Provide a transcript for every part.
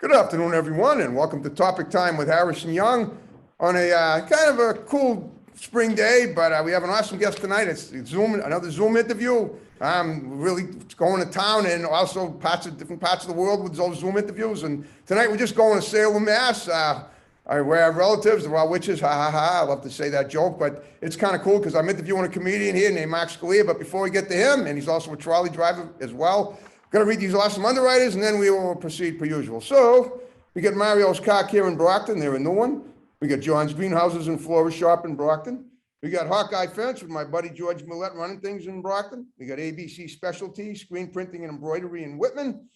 Good afternoon, everyone, and welcome to Topic Time with Harrison Young on a kind of a cool spring day, but we have an awesome guest tonight. It's another Zoom interview. I'm really going to town and also different parts of the world with those Zoom interviews. And tonight we're just going to Salem, Mass. Where I have relatives, well, witches, ha ha ha. I love to say that joke, but it's kind of cool because I'm interviewing a comedian here named Mark Scalia. But before we get to him, and he's also a trolley driver as well, going to read these awesome Underwriters, and then we will proceed per usual. So we got Mario's Car Care in Brockton. They're a new one. We got John's Greenhouses and Florist Shop in Brockton. We got Hawkeye Fence with my buddy George Millette running things in Brockton. We got ABC Specialty, Screen Printing and Embroidery in Whitman.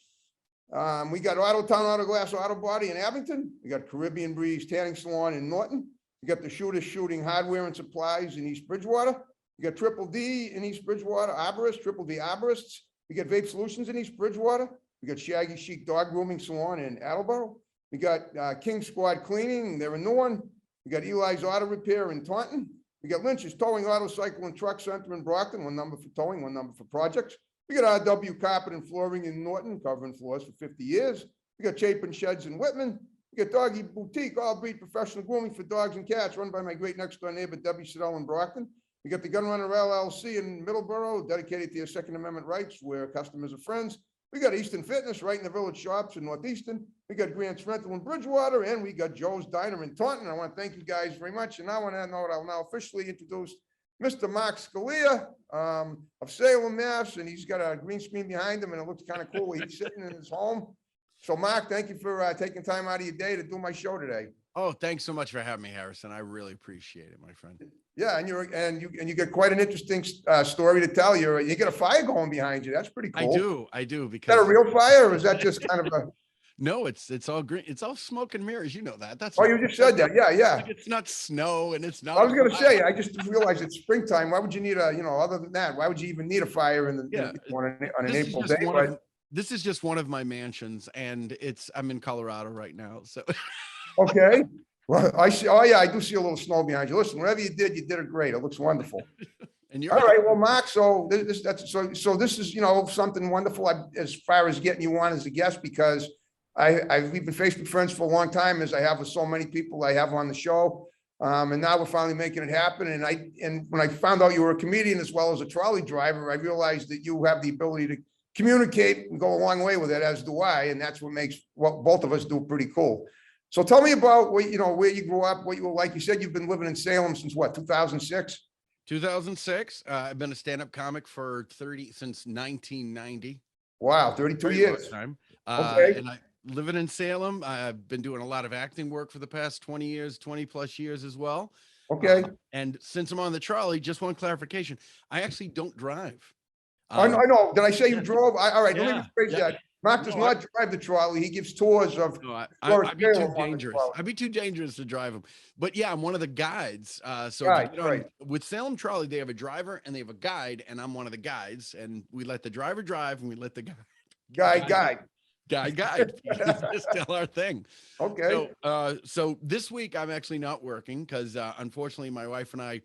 We got Auto Town Auto Glass Auto Body in Abington. We got Caribbean Breeze Tanning Salon in Norton. We got the Shooter Shooting Hardware and Supplies in East Bridgewater. We got Triple D in East Bridgewater, Arborists, Triple D Arborists. We got Vape Solutions in East Bridgewater. We got Shaggy Chic Dog Grooming Salon in Attleboro. We got King Squad Cleaning. They're a new one. We got Eli's Auto Repair in Taunton. We got Lynch's Towing Auto Cycle and Truck Center in Brockton. One number for towing, one number for projects. We got RW Carpet and Flooring in Norton, covering floors for 50 years. We got Chapin Sheds in Whitman. We got Doggy Boutique, all breed professional grooming for dogs and cats, run by my great next door neighbor, Debbie Siddell in Brockton. We got the Gunrunner LLC in Middleborough, dedicated to your Second Amendment rights, where customers are friends. We got Easton Fitness right in the Village Shops in Northeastern. We got Grant's Rental in Bridgewater, and we got Joe's Diner in Taunton. I want to thank you guys very much. And now on that note, I'll now officially introduce Mr. Mark Scalia of Salem, Mass. And he's got a green screen behind him, and it looks kind of cool. He's sitting in his home. So, Mark, thank you for taking time out of your day to do my show today. Oh, thanks so much for having me, Harrison. I really appreciate it, my friend. Yeah, and you got quite an interesting story to tell. You got a fire going behind you. That's pretty cool. I do. Is Because that a real fire, or is that just kind of a? No, it's all green. It's all smoke and mirrors. You know that. That's Oh, you just said that. Yeah. Like, it's not snow, and it's not. I was going to say. I just realized it's springtime. Why would you need other than that? Why would you even need a fire on an April day? This is just one of my mansions, and I'm in Colorado right now. So. Okay. Well, I see. Oh yeah, I do see a little snow behind you. Listen, whatever you did it great. It looks wonderful. And you're all right. Well, Mark, so this is something wonderful as far as getting you on as a guest, because we've been Facebook friends for a long time, as I have with so many people I have on the show, and now we're finally making it happen. And when I found out you were a comedian as well as a trolley driver, I realized that you have the ability to communicate and go a long way with it, as do I, and that's what makes what both of us do pretty cool. So tell me about where you grew up, what you were like. You said you've been living in Salem since what, 2006? 2006. I've been a stand-up comic since 1990. Wow, 32 years. Time. Okay. And living in Salem. I've been doing a lot of acting work for the past 20 plus years as well. Okay. And since I'm on the trolley, just one clarification. I actually don't drive. I know. Did I say you drove? All right, let me rephrase that. Mark does not drive the trolley. He gives tours of. No, I'd be too dangerous. I'd be too dangerous to drive them. But yeah, I'm one of the guides. Right. With Salem Trolley, they have a driver and they have a guide, and I'm one of the guides. And we let the driver drive, and we let the guide. It's still our thing. Okay. So this week I'm actually not working because unfortunately my wife and I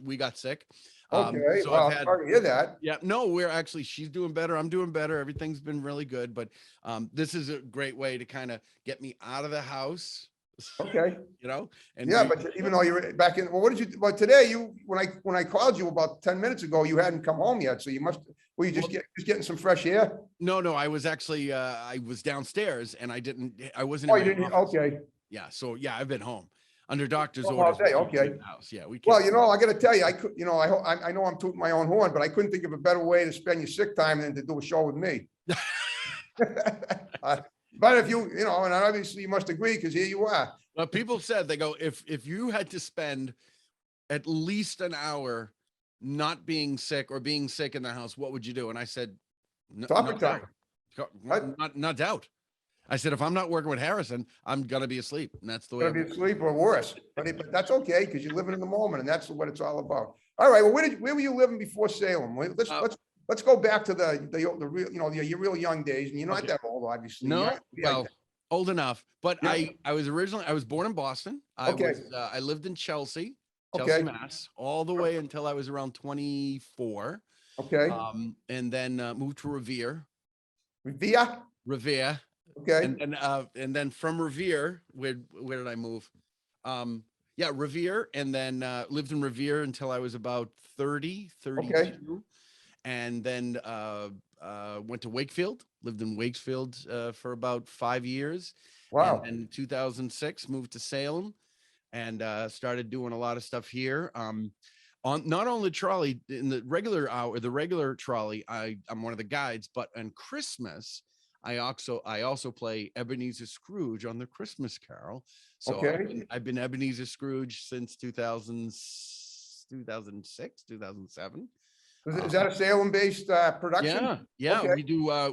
we got sick. Okay. So well, I'm sorry to hear that. Yeah, no, she's doing better. I'm doing better. Everything's been really good, but this is a great way to kind of get me out of the house. Okay. And but even though you're back in, well, what did you, but today when I called you about 10 minutes ago, you hadn't come home yet. So were you just getting some fresh air? No, I was actually, I was downstairs and I wasn't. Oh, you didn't? Okay. Yeah. So yeah, I've been home. Under doctor's orders. Okay. Yeah, we can't. Well, I got to tell you, I know I'm tooting my own horn, but I couldn't think of a better way to spend your sick time than to do a show with me. But if and obviously you must agree, because here you are. Well, people said, they go, if you had to spend at least an hour not being sick or being sick in the house, what would you do? And I said, Topic time. Not doubt. I said, if I'm not working with Harrison, I'm going to be asleep. And that's the way. Going to be asleep or worse. But that's okay, because you're living in the moment, and that's what it's all about. All right. Well, where were you living before Salem? Let's go back to the real, your real young days. And you're not that old, obviously. No, old enough. But yeah. I was born in Boston. I lived in Chelsea, Mass, all the way until I was around 24. Okay. And then moved to Revere. Revere? Revere. Okay. And then from Revere, where did I move? Yeah, Revere, and then lived in Revere until I was about 30, 32. Okay. And then went to Wakefield, lived in Wakefield for about 5 years. And Wow. then in 2006, moved to Salem and started doing a lot of stuff here. On not only trolley in the regular hour, the regular trolley, I'm one of the guides, but on Christmas, I also play Ebenezer Scrooge on the Christmas Carol. So Okay. I've been Ebenezer Scrooge since 2006, 2007. Is that a Salem-based production? Yeah. Okay.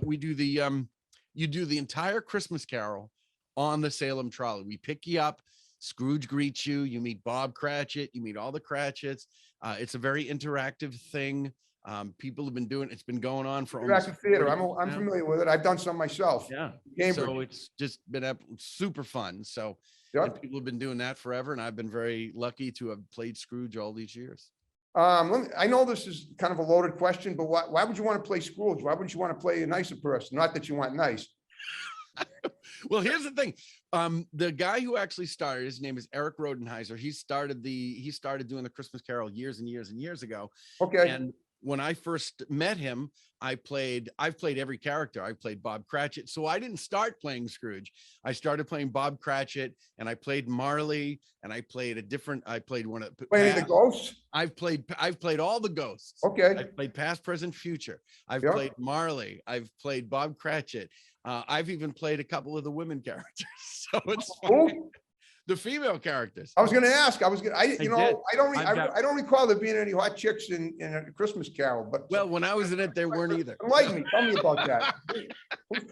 We do the you do the entire Christmas Carol on the Salem trolley. We pick you up. Scrooge greets you. You meet Bob Cratchit. You meet all the Cratchits. It's a very interactive thing. People have been doing. It's been going on for almost Interactive theater. 40 I'm years now. familiar with it. I've done some myself. Yeah. Cambridge. So it's just been super fun. So Yep. and people have been doing that forever, and I've been very lucky to have played Scrooge all these years. I know this is kind of a loaded question, but why would you want to play Scrooge? Why wouldn't you want to play a nicer person? Not that you want nice. Well, here's the thing. The guy who actually started, his name is Eric Rodenheiser. He started doing the Christmas Carol years and years and years ago. Okay. And when I first met him, I've played every character. I played Bob Cratchit. So I didn't start playing Scrooge. I started playing Bob Cratchit, and I played Marley, and I played one of Playing the ghosts? I've played all the ghosts. Okay. I've played past, present, future. I've Yep. played Marley. I've played Bob Cratchit. I've even played a couple of the women characters. So it's funny. Who? The female characters. I was going to ask. I don't recall there being any hot chicks in a Christmas Carol. But Well, when I was in it, there weren't either. enlighten me. Tell me about that. Who's a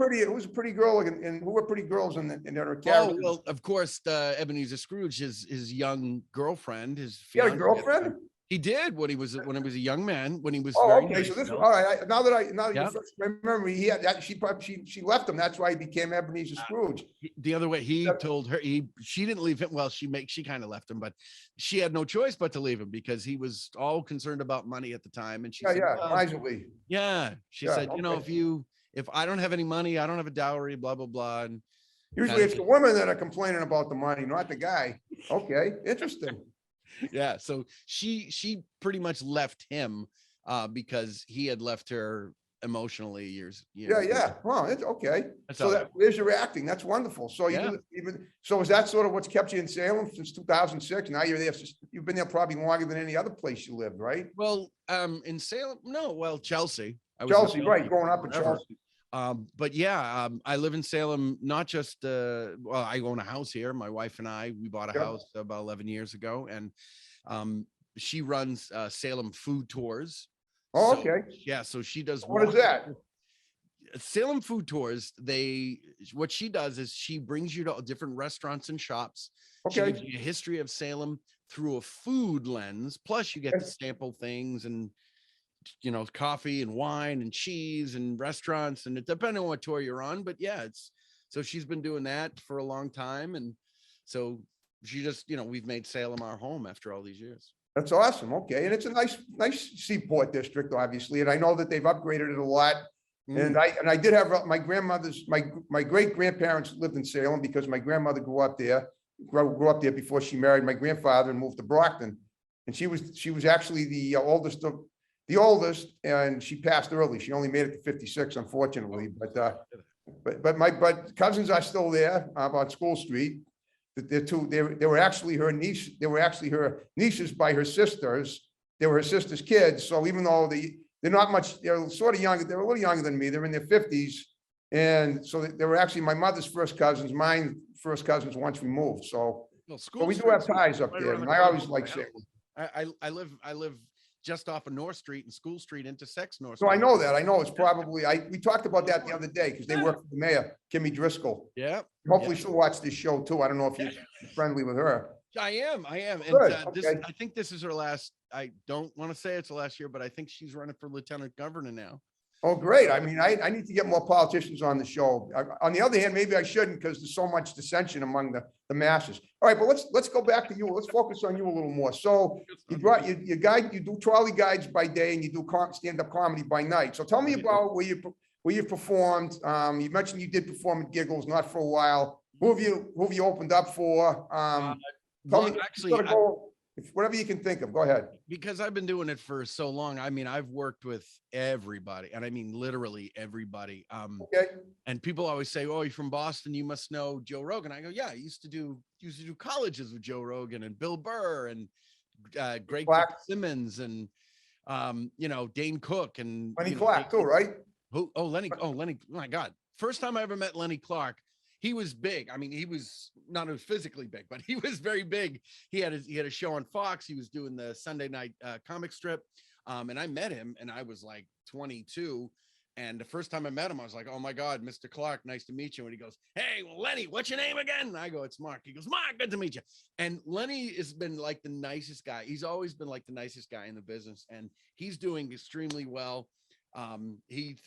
pretty girl, and who were pretty girls in their Oh, characters? well, of course, Ebenezer Scrooge, his young girlfriend, his He had a fiancée. girlfriend? He did when he was a young man, when he was Oh, very okay. nice, So this, you know? all right. Now that Yeah. you first remember, he had that. She left him. That's why he became Ebenezer Scrooge. The other way, he told her she didn't leave him. Well, she kind of left him, but she had no choice but to leave him because he was all concerned about money at the time. And she said, well, Miserly. yeah, she Yeah, said, okay. if I don't have any money, I don't have a dowry, blah, blah, blah. And Usually it's the women that are complaining about the money, not the guy. Okay, interesting. yeah, so she pretty much left him because he had left her emotionally years Yeah. ago. Well, it's okay. That's So how that there's your acting. That's wonderful. So Yeah. so is that sort of what's kept you in Salem since 2006? Now you're there. You've been there probably longer than any other place you lived, right? Well, in Salem, no, well, Chelsea. I was in Chelsea, right? Growing up in forever. Chelsea. But yeah, I live in Salem, not just, well, I own a house here. My wife and we bought a Yep. house about 11 years ago, and she runs Salem Food Tours. Oh, So, okay. yeah, so she does. What is that? Salem Food Tours, what she does is she brings you to different restaurants and shops. She Okay. gives you a history of Salem through a food lens. Plus you get to sample things and, coffee and wine and cheese and restaurants, and it depending on what tour you're on. But yeah, so she's been doing that for a long time. And so she just, we've made Salem our home after all these years. That's awesome. Okay. And it's a nice seaport district, obviously. And I know that they've upgraded it a lot. And I did have my grandmother's, my great grandparents lived in Salem because my grandmother grew up there before she married my grandfather and moved to Brockton. And she was actually the oldest, and she passed early. She only made it to 56, unfortunately. But cousins are still there on School Street. They were actually her niece. They were actually her nieces by her sisters. They were her sister's kids. So even though they're not much, they're sort of younger. They're a little younger than me. They're in their 50s. And so they were actually my mother's first cousins, mine first cousins once we moved. So, we do have ties up there. And I always like Salem. I live just off of North Street and School Street intersects North. So I know that. I know it's probably, we talked about that the other day because they work for the mayor, Kimmy Driscoll. Yeah. Hopefully she'll watch this show too. I don't know if you're friendly with her. I am. And Good, okay. I think this is her last, I don't want to say it's the last year, but I think she's running for lieutenant governor now. Oh, great. I mean, I need to get more politicians on the show. On the other hand, maybe I shouldn't because there's so much dissension among the masses. All right, but let's go back to you. Let's focus on you a little more. So you do trolley guides by day and you do stand-up comedy by night. So tell me about where you've performed. You mentioned you did perform at Giggles, not for a while. Who have you opened up for? Tell me, actually, sort of whatever you can think of. Go ahead. Because I've been doing it for so long. I mean, I've worked with everybody, and I mean literally everybody. Okay. And people always say, "Oh, you're from Boston, you must know Joe Rogan." I go, "Yeah, I used to do colleges with Joe Rogan and Bill Burr and Greg Fitzsimmons and Dane Cook and Lenny Clark too, right? Who? Oh, Lenny. Oh, Lenny. Oh my God. First time I ever met Lenny Clark, he was big. I mean, he was not as physically big, but he was very big. He had a show on Fox. He was doing the Sunday night comic strip. And I met him and I was like 22. And the first time I met him, I was like, "Oh my God, Mr. Clark, nice to meet you." And he goes, "Hey, well, Lenny, what's your name again?" And I go, "It's Mark." He goes, "Mark, good to meet you." And Lenny has been like the nicest guy. He's always been like the nicest guy in the business, and he's doing extremely well. He's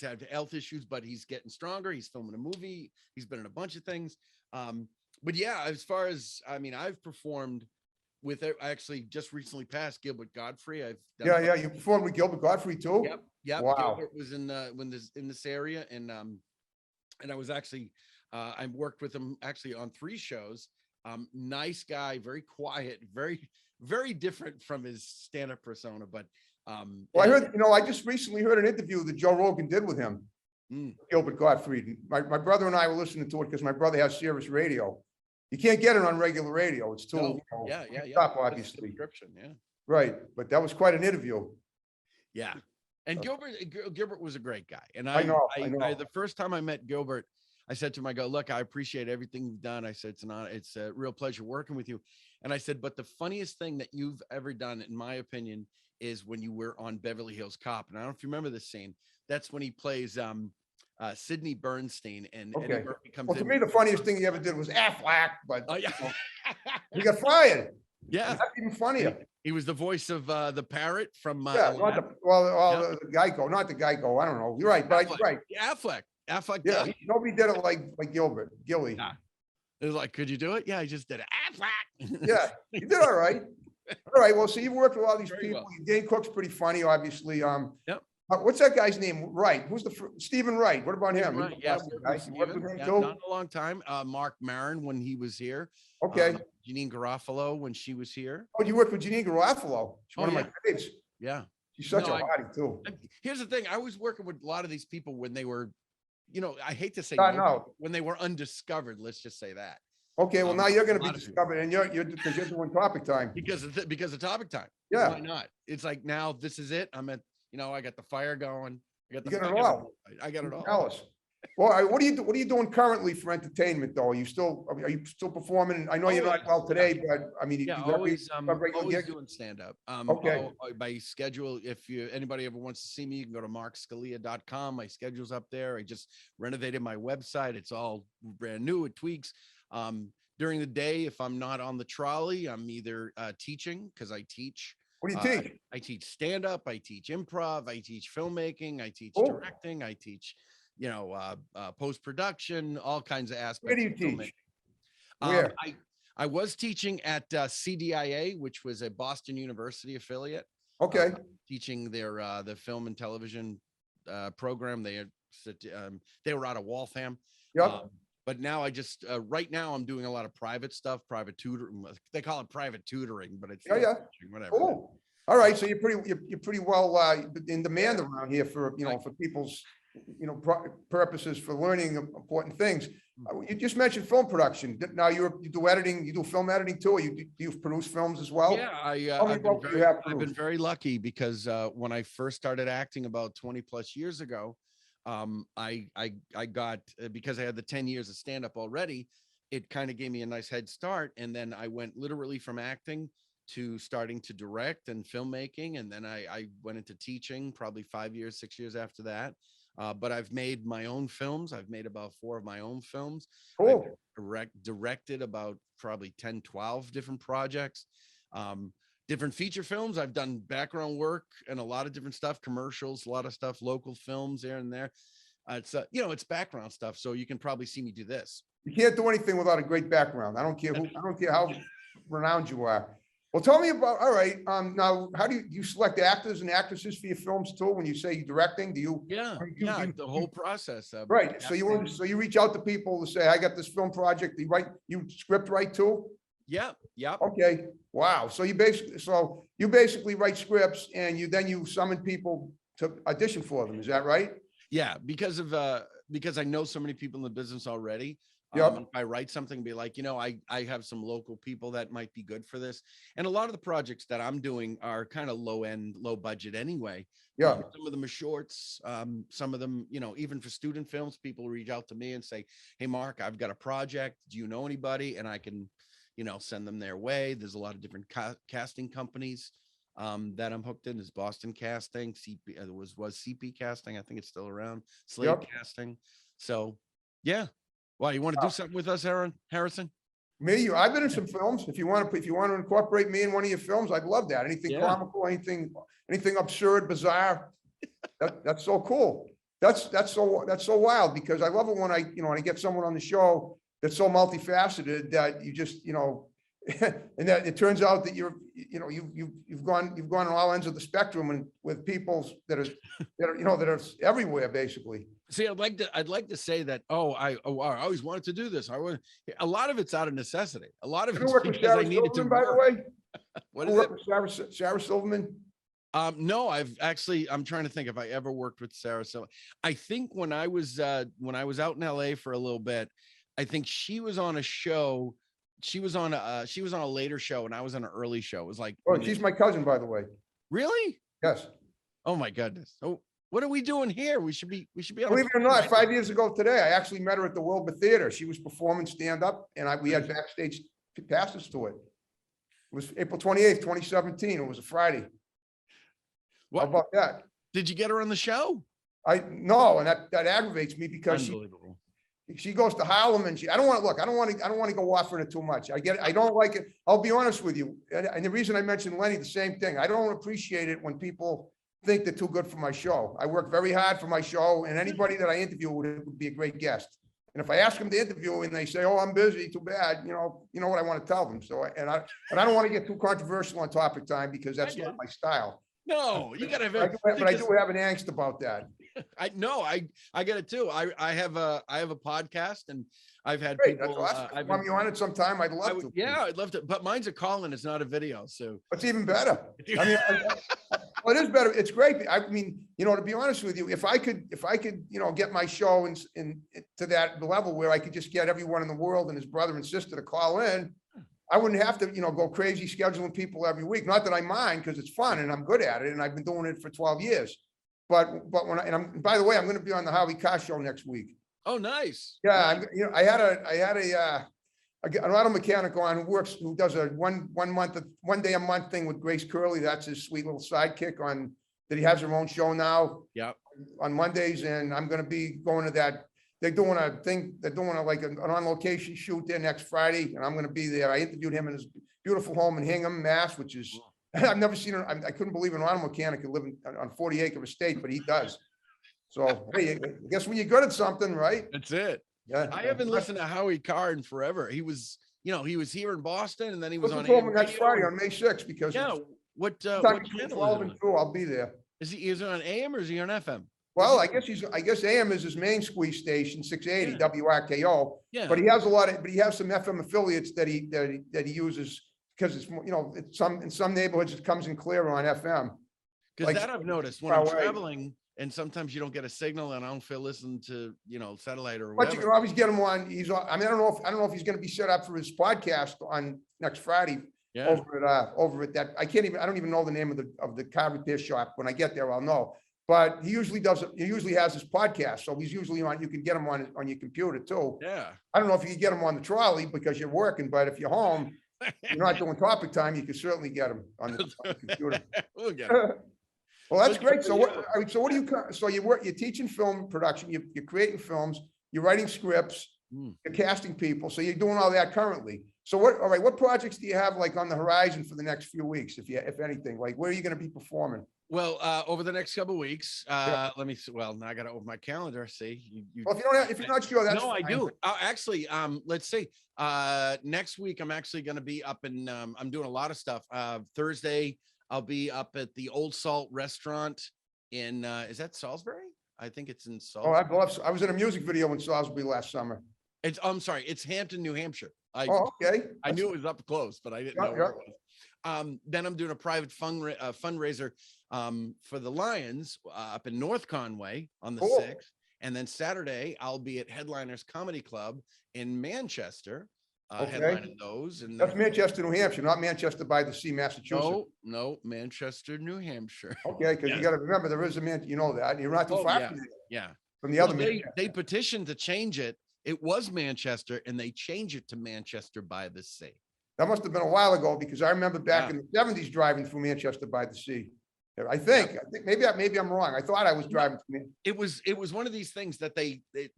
had health issues, but he's getting stronger. He's filming a movie. He's been in a bunch of things. But yeah, as far as, I mean, I've performed with, I actually just recently passed Gilbert Gottfried. You performed with Gilbert Gottfried too. Yep. Wow. Gilbert was in this area, and I was actually I worked with him actually on 3 shows. Nice guy, very quiet, very, very different from his stand-up persona. But well, I heard, I just recently heard an interview that Joe Rogan did with him, Gilbert Gottfried. My brother and I were listening to it because my brother has Sirius Radio. You can't get it on regular radio. It's too top, obviously. Yeah. Right, but that was quite an interview. Yeah, and Gilbert was a great guy. And I know. The first time I met Gilbert, I said to him, I go, "Look, I appreciate everything you've done." I said, it's a real pleasure working with you. And I said, "But the funniest thing that you've ever done, in my opinion, is when you were on Beverly Hills Cop." And I don't know if you remember this scene. That's when he plays Sidney Bernstein, and Eddie Murphy comes in. To me, the funniest thing he ever did was Affleck, but he got fired. fired. Yeah, that's even funnier. He was the voice of the parrot from the Geico, not the Geico. I don't know. You're right, but right. Affleck. Yeah, nobody did it like Gilly. Nah. It was like, "Could you do it?" "Yeah, I just did it." Affleck. Yeah, you did all right. All right. Well, so you've worked with all these people. Well. Dane Cook's pretty funny, obviously. Yep. What's that guy's name? Wright. Who's Stephen Wright? What about him? Right. Yeah, you worked with him too? Not a long time. Mark Maron when he was here. Okay. Janine Garofalo when she was here. Oh, you worked with Janine Garofalo. She's one of my faves. Yeah. She's such a hottie too. Here's the thing. I was working with a lot of these people when they were, I hate to say when they were undiscovered. Let's just say that. Okay, well now you're going to be discovered, and you're because you're doing Topic Time. Because of Topic Time. Yeah. Why not? It's like, now this is it. I'm at, I got the fire going. I got it all. I got it all. Tell us. Well, what are you doing currently for entertainment though? Are you still performing? I know you're not well today, but I mean, always doing stand up. Okay. My schedule, if anybody ever wants to see me, you can go to markscalia.com. My schedule's up there. I just renovated my website. It's all brand new. It tweaks. During the day, if I'm not on the trolley, I'm either teaching, because I teach. What do you teach? I teach stand-up, I teach improv, I teach filmmaking, I teach directing, I teach, post-production, all kinds of aspects. Where do you teach? Where? I was teaching at CDIA, which was a Boston University affiliate. Okay. Teaching their the film and television program. They were out of Waltham. Yep. But now I just right now I'm doing a lot of private stuff, private tutoring. They call it private tutoring, but it's whatever. Oh, all right. So you're pretty well in demand around here for for people's purposes for learning important things. You just mentioned film production. Now you do editing. You do film editing too. Or do you produce films as well? Yeah, I've been very lucky because when I first started acting about 20 plus years ago. I got, because I had the 10 years of stand-up already, it kind of gave me a nice head start. And then I went literally from acting to starting to direct and filmmaking. And then I went into teaching probably 5 years, 6 years after that. But I've made my own films. I've made about 4 of my own films. Cool. I've directed about probably 10, 12 different projects. Different feature films. I've done background work and a lot of different stuff, commercials, a lot of stuff, local films here and there. It's it's background stuff. So you can probably see me do this. You can't do anything without a great background. I don't care how renowned you are. Well, tell me about, all right, now, how do you select actors and actresses for your films too? When you say you're directing, do you? Yeah, or yeah, the whole process. Right, so casting. you reach out to people to say, I got this film project, you script write too? Yeah, yeah. Okay, wow, so you basically write scripts and you summon people to audition for them, is that right? Yeah, because I know so many people in the business already. Yep. And if I write something, be like, I have some local people that might be good for this. And a lot of the projects that I'm doing are kind of low end, low budget anyway. Yeah. Some of them are shorts. Some of them, even for student films, people reach out to me and say, hey, Mark, I've got a project. Do you know anybody? And I can, send them their way. There's a lot of different casting companies that I'm hooked in. Is Boston Casting, CP was CP Casting. I think it's still around. Slade Casting. So yeah. Why, you want to do something with us, Harrison? I've been in some films. If you want to incorporate me in one of your films, I'd love that. Anything comical, anything absurd, bizarre. That's so cool. That's so wild, because I love it when I get someone on the show that's so multifaceted that you just, and that it turns out that you've gone on all ends of the spectrum, and with people that are everywhere basically. See, I'd like to say that, I always wanted to do this. A lot of it's out of necessity. A lot of it's because I needed to by the way. What is it? Sarah Silverman? No, I'm trying to think if I ever worked with Sarah. So I think when I was out in LA for a little bit, I think she was on a show. She was on a later show and I was on an early show. It was like, oh, she's my cousin, by the way. Really? Yes. Oh my goodness. Oh, what are we doing here? We should be on. Believe it or not, 5 years ago today, I actually met her at the Wilbur Theater. She was performing stand-up, and we had backstage passes to it. It was April 28th, 2017. It was a Friday. What How about that? Did you get her on the show? No, and that aggravates me, because she goes to Harlem, and I don't want to go off on it too much. I don't like it. I'll be honest with you. And the reason I mentioned Lenny, the same thing. I don't appreciate it when people think they're too good for my show. I work very hard for my show, and anybody that I interview would be a great guest. And if I ask them to interview and they say, oh, I'm busy, too bad, you know what I want to tell them. So, and I don't want to get too controversial on topic time, because that's not my style. No, you gotta have it. But I do have an angst about that. I get it too. I have a podcast, and I've had Great, people. That's awesome. Want me on it sometime? I'd love to. Yeah, I'd love to. But mine's a call-in. It's not a video, so it's even better. I mean, well, it is better. It's great. I mean, to be honest with you, if I could, get my show in to that level where I could just get everyone in the world and his brother and sister to call in, I wouldn't have to, go crazy scheduling people every week. Not that I mind, because it's fun and I'm good at it, and I've been doing it for 12 years. But by the way, I'm going to be on the Harvey Carr show next week. Oh, nice. Yeah, I had an auto mechanic on who does a one day a month thing with Grace Curley. That's his sweet little sidekick that he has her own show now. Yeah. On Mondays, and I'm going to be going to that. They're doing a thing. They're doing an on location shoot there next Friday, and I'm going to be there. I interviewed him in his beautiful home in Hingham, Mass, which is I've never seen. I couldn't believe an auto mechanic could live on 40-acre estate, but he does. So hey, I guess when you're good at something, right? That's it. Yeah. I haven't listened to Howie Carr in forever. He was here in Boston, and then he was on next Friday on May 6th, because what channel I'll be there. Is he on AM or is he on FM? Well, I guess AM is his main squeeze station, 680 WRKO. Yeah. But he has he has some FM affiliates that he uses, because it's in some neighborhoods it comes in clear on FM. Because that I've noticed when I'm traveling, and sometimes you don't get a signal, and I don't feel listening to satellite or whatever. But you can always get him on. I mean, I don't know if he's going to be set up for his podcast on next Friday. Yeah. Over at that. I don't even know the name of the car repair shop. When I get there, I'll know. But he usually has his podcast. So he's usually on, you can get him on your computer too. Yeah. I don't know if you can get him on the trolley because you're working, but if you're home, you're not doing topic time, you can certainly get him on the computer. We'll get him. Well, that's great. So what do you, so you're teaching film production, you're creating films, you're writing scripts, you're casting people. So you're doing all that currently. So what projects do you have like on the horizon for the next few weeks, if anything, like where are you going to be performing? Well, over the next couple of weeks, let me see. Well, now I got to open my calendar. See, well, if you're not sure, that's no, fine. I do. Actually, let's see. Next week, I'm actually going to be up in. I'm doing a lot of stuff. Thursday, I'll be up at the Old Salt restaurant in. Is that Salisbury? I think it's in Salisbury. Oh, I was in a music video in Salisbury last summer. I'm sorry. It's Hampton, New Hampshire. Okay. I knew it was up close, but I didn't know where it was. Then I'm doing a private fundraiser for the Lions up in North Conway on the 6th. And then Saturday, I'll be at Headliners Comedy Club in Manchester, headlining those. And that's Manchester, New Hampshire, not Manchester by the Sea, Massachusetts. No, Manchester, New Hampshire. Okay, because you got to remember there is a you know that. You're not too far from from the other. They petitioned to change it. It was Manchester, and they changed it to Manchester by the Sea. That must have been a while ago, because I remember back in the 70s driving through Manchester by the Sea. I think maybe I'm wrong. I thought I was driving through. It was one of these things that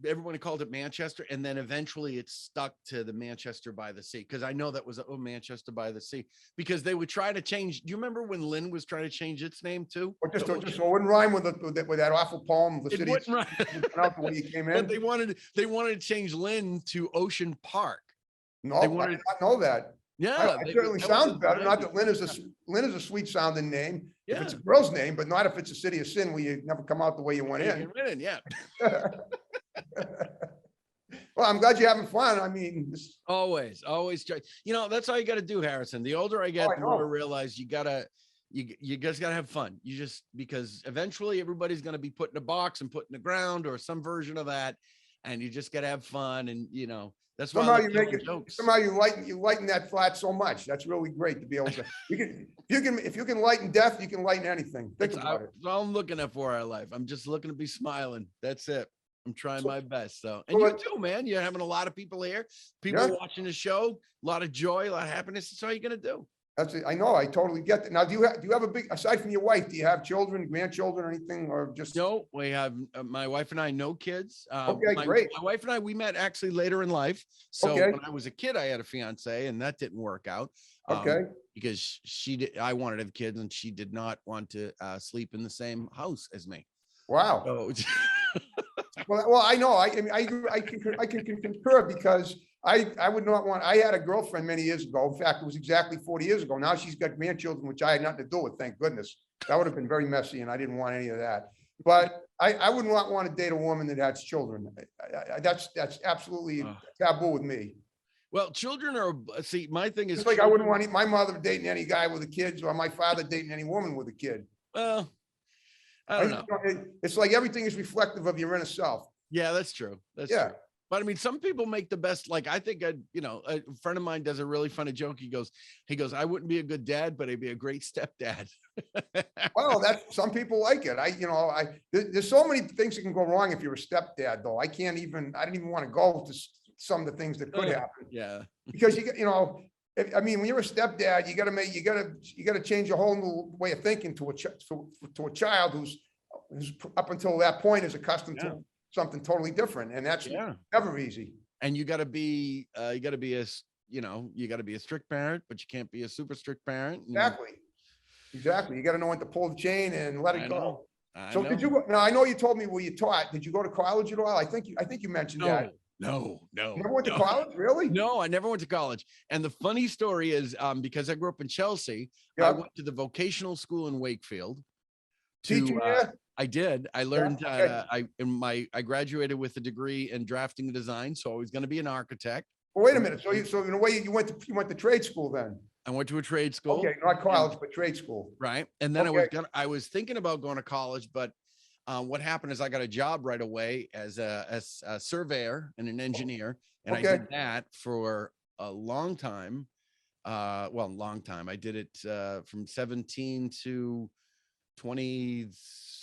everyone called it Manchester, and then eventually it stuck to the Manchester by the Sea, because I know that was Manchester by the Sea, because they would try to change. Do you remember when Lynn was trying to change its name too? Or just so it wouldn't rhyme with that awful poem. The city wouldn't rhyme. Out the way you came in. But they wanted to change Lynn to Ocean Park. No, I did not know that. Yeah, it certainly sounds better. Not that Lynn is a sweet sounding name. Yeah. If it's a girl's name, but not if it's a city of sin where you never come out the way you went in. Yeah. Well, I'm glad you're having fun. I mean, always try. That's all you got to do, Harrison. The older I get, the more I realize you guys gotta have fun. Because eventually everybody's gonna be put in a box and put in the ground or some version of that, and you just gotta have fun. And that's why somehow you lighten that flat so much. That's really great to be able to. If you can lighten death, you can lighten anything. Think about it. That's all I'm looking at for our life. I'm just looking to be smiling. That's it. I'm trying my best. So, and you too, man. You're having a lot of people here. People watching the show. A lot of joy, a lot of happiness. That's all you're gonna do. That's it. I know. I totally get that. Now, do you have a big, aside from your wife, do you have children, grandchildren, or anything, or just? No, we have my wife and I, no kids. Okay, great. My wife and I, we met actually later in life. So when I was a kid, I had a fiance, and that didn't work out. Because I wanted to have kids, and she did not want to sleep in the same house as me. Wow. So, well, I know. I can concur, because I would not want. I had a girlfriend many years ago. In fact, it was exactly 40 years ago. Now she's got grandchildren, which I had nothing to do with. Thank goodness. That would have been very messy, and I didn't want any of that. But I would not want to date a woman that has children. That's absolutely taboo with me. Well, children are. See, my thing is, it's like I wouldn't want my mother dating any guy with a kid, or my father dating any woman with a kid. Well, I don't know. It's like everything is reflective of your inner self. Yeah, that's true. That's true. But I mean, some people make the best. Like, I think a friend of mine does a really funny joke. He goes, I wouldn't be a good dad, but I'd be a great stepdad. Well, some people like it. There's so many things that can go wrong if you're a stepdad, though. I didn't even want to go to some of the things that could happen. Yeah. Because when you're a stepdad, you got to change a whole new way of thinking to a child who's up until that point is accustomed to something totally different, and that's never easy. And you got to be a strict parent, but you can't be a super strict parent. Exactly. You got to know when to pull the chain and let it go. So did you? Now I know you told me where you taught. Did you go to college at all? I think you mentioned that. No. Never went to college, really? No, I never went to college. And the funny story is, because I grew up in Chelsea, I went to the vocational school in Wakefield. Teaching I did. I learned. I graduated with a degree in drafting and design, so I was going to be an architect. Well, wait a minute. So in a way, you went to trade school then? I went to a trade school. Okay, not college, but trade school. Right, and then I was thinking about going to college, but what happened is I got a job right away as a surveyor and an engineer, and I did that for a long time. Long time. I did it from 17 to 20,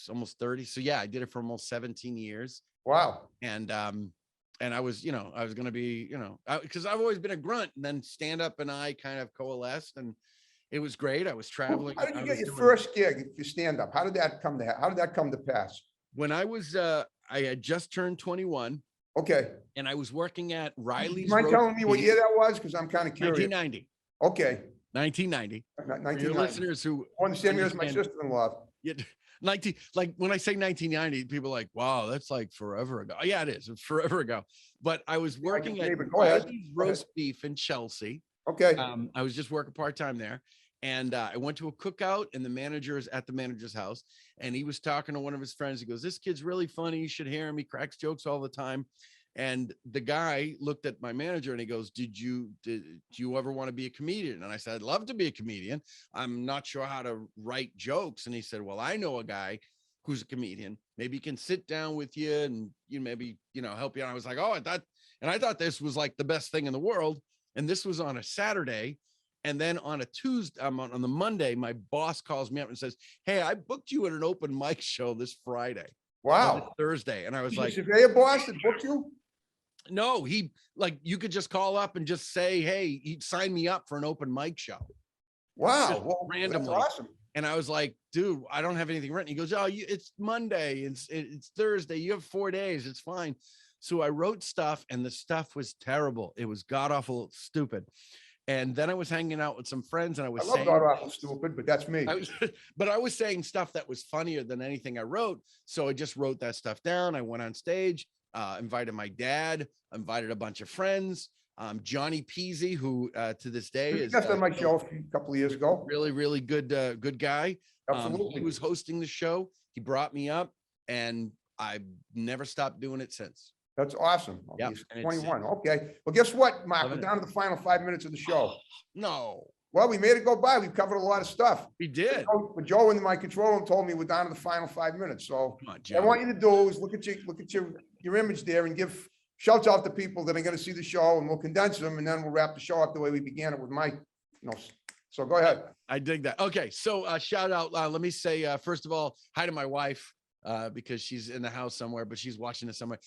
almost 30. So yeah, I did it for almost 17 years. Wow. And I was, I was going to be, because I've always been a grunt, and then stand up and I kind of coalesced, and it was great. I was traveling. How did you get your first gig if you stand up? How did that come to pass? When I was, I had just turned 21. Okay. And I was working at Riley's. Do you mind telling me what year that was? Because I'm kind of curious. 1990. Okay. 1990. 1990. Your listeners who the same year as my sister-in-law. Yeah, 19, like when I say 1990, people are like, wow, that's like forever ago. Yeah, it is. It's forever ago. But I was working at Riley's Roast Beef in Chelsea. Okay. I was just working part-time there. And I went to a cookout, and the manager is at the manager's house. And he was talking to one of his friends. He goes, this kid's really funny. You should hear him. He cracks jokes all the time. And the guy looked at my manager and he goes, do you ever want to be a comedian? And I said, I'd love to be a comedian. I'm not sure how to write jokes. And he said, well, I know a guy who's a comedian. Maybe he can sit down with you and maybe, help you out. I was like, oh, I thought this was like the best thing in the world. And this was on a Saturday. And then on a Tuesday, on the Monday, my boss calls me up and says, hey, I booked you at an open mic show this Friday. Wow. Thursday. And I was like, is your boss that booked you? No, you could just call up and just say, hey, he'd sign me up for an open mic show. Wow. Well, randomly. That's awesome. And I was like, dude, I don't have anything written. He goes, oh, it's Monday. It's Thursday. You have 4 days. It's fine. So I wrote stuff and the stuff was terrible. It was god awful, stupid. And then I was hanging out with some friends and I was saying, god awful stupid, but that's me. But I was saying stuff that was funnier than anything I wrote. So I just wrote that stuff down. I went on stage, invited my dad, invited a bunch of friends. Johnny Peasy, who to this day is on my show a couple of years ago. Really, really good guy. Absolutely. He was hosting the show. He brought me up and I've never stopped doing it since. That's awesome. Yeah, 21. Okay. Well, guess what, Mark? We're down to the final 5 minutes of the show. No. Well, we made it go by. We've covered a lot of stuff. We did. But Joe in my control room told me we're down to the final 5 minutes. So what I want you to do is look at your image there and give shouts out to people that are going to see the show, and we'll condense them, and then we'll wrap the show up the way we began it with Mike. So go ahead. I dig that. Okay. So shout out. Let me say, first of all, hi to my wife. Because she's in the house somewhere, but she's watching this somewhere.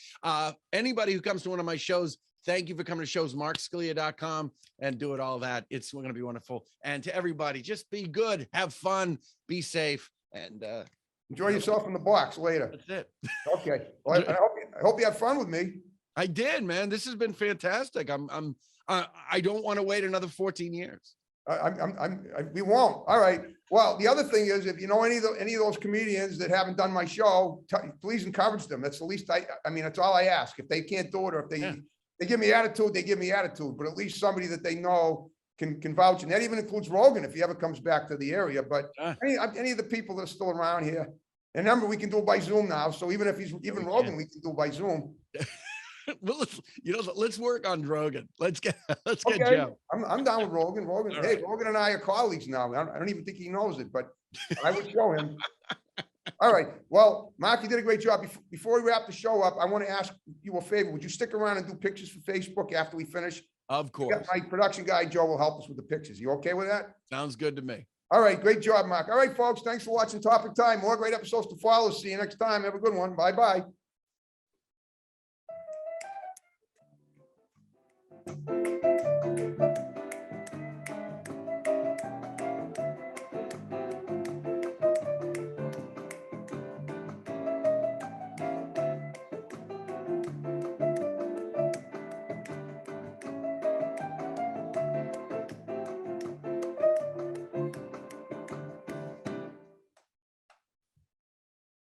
Anybody who comes to one of my shows, thank you for coming to shows, markscalia.com, and do it all that. It's going to be wonderful. And to everybody, just be good, have fun, be safe, and enjoy yourself in the box later. That's it. Okay. Well, I hope you have fun with me. I did, man. This has been fantastic. I don't want to wait another 14 years. We won't. All right. Well, the other thing is, if you know any of those comedians that haven't done my show, please encourage them. That's the least I mean, that's all I ask. If they can't do it, or if they give me attitude, they give me attitude, but at least somebody that they know can vouch. And that even includes Rogan, if he ever comes back to the area. But any of the people that are still around here, and remember, we can do it by Zoom now. So even if Rogan, we can do it by Zoom. Well, let's work on Rogan. Let's get okay. Joe. I'm down with Rogan. Hey, right. Rogan and I are colleagues now. I don't even think he knows it, but I would show him. All right. Well, Mark, you did a great job. Before we wrap the show up, I want to ask you a favor. Would you stick around and do pictures for Facebook after we finish? Of course. My production guy, Joe, will help us with the pictures. You okay with that? Sounds good to me. All right. Great job, Mark. All right, folks. Thanks for watching Topic Time. More great episodes to follow. See you next time. Have a good one. Bye-bye.